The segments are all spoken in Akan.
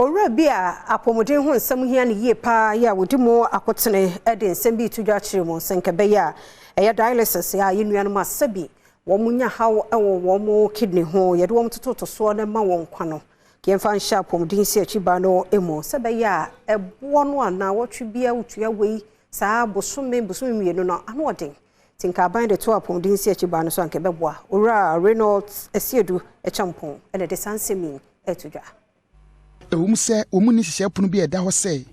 Ora bia apomodin ho nsam hia ne yie pa ya wodimo akotene ede nsam bi tudwa kire mo senkabe ya eya dialysis ya yenuanu masabi wo munya hawo ewo wo mo kidney ho ye de wo mtoto so na ma won kwa no kiemfa nsha apomodin si achiba no emo sebe ya ebo no ana wotwe bia utua wei saa bosome mienu no ano odin tinka ban de to apomodin si achiba no so anke beboa ora Reynolds esiedu echampon ene de sansemi etudwa se omuni hihye pono bi eda ho se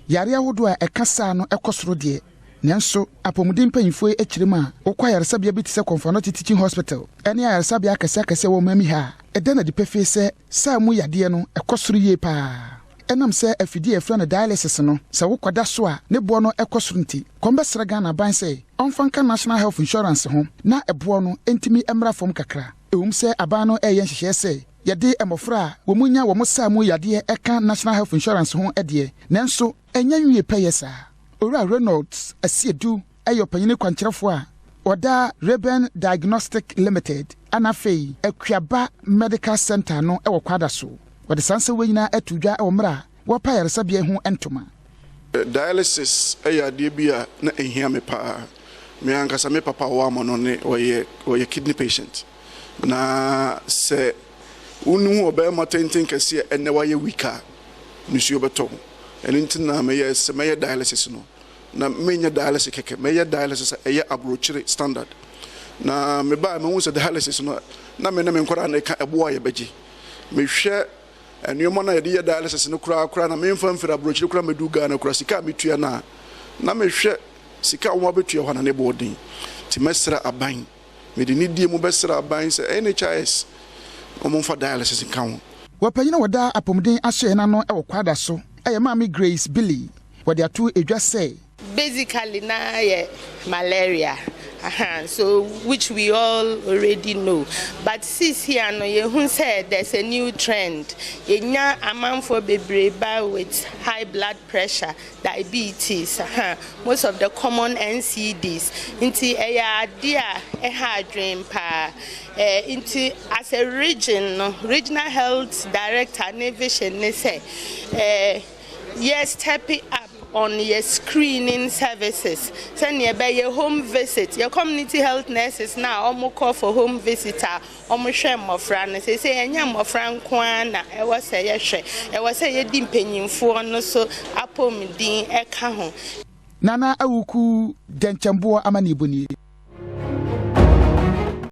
yare ahodo a ekasa no ekosoro de nanso apomudin panyifo ekirema okwa yaresabia bi tise Comfort Teaching Hospital ene yaresabia akase wo mami ha eda na de pefe se samu yade no ekosoro ye pa enam se afidi efra na dialysis no se wokwada so a ne bo no ekosoro nti kombesra Ghana ban se onfanka National Health Insurance ho na ebo no entimi emra fom kakra se abano eye nhihye se yade emofra wo munya wo samu yade eka National Health Insurance ho ede nanso enya nwie peyesa ora Reynolds asiedu ayo panyine kwankyerefo a oda Reben Diagnostic Limited anafei akuaba Medical Center no ewo kwada so wode sanse wenyina atudwa ewomra wo pa yaresabia ho entoma dialysis ayade bia na ehia me pa me ankasa me papa wa mono ne oye kidney patient na se unu obema tenten kase ene waye wika nsuo beto enintina me dialysis no na menya dialysis keke me dialysis eye abrochire standard na me ba me hu se dialysis no na me nkora na ka ebo aye beji me hwe enuomo na ye dialysis no kura na me mfa mfira abrochire kura meduga na kura sika metua na me hwe sika wo betua ho na ne bodin ti mesra aban me de nidie mu besra aban se NHIS omonfa dialysis kan wapanyina wada apomden ahye na no ewo kwada so Mami Grace Billy wade atu edwa say basically na malaria so which we all already know, but since here no you said there's a new trend yenya amanfo bebreba with high blood pressure, diabetes, most of the common NCDs into a dream pa into as a regional health director vision they say yes stepping up on your screening services. Send you by your home visit. Your community health nurses now almost call for home visitor. Almost share my friend. They say, "I am my friend Kwana." I was say yes. I was say you didn't pay for no so apom din eka ho. Nana awuku denchambua amanibuni.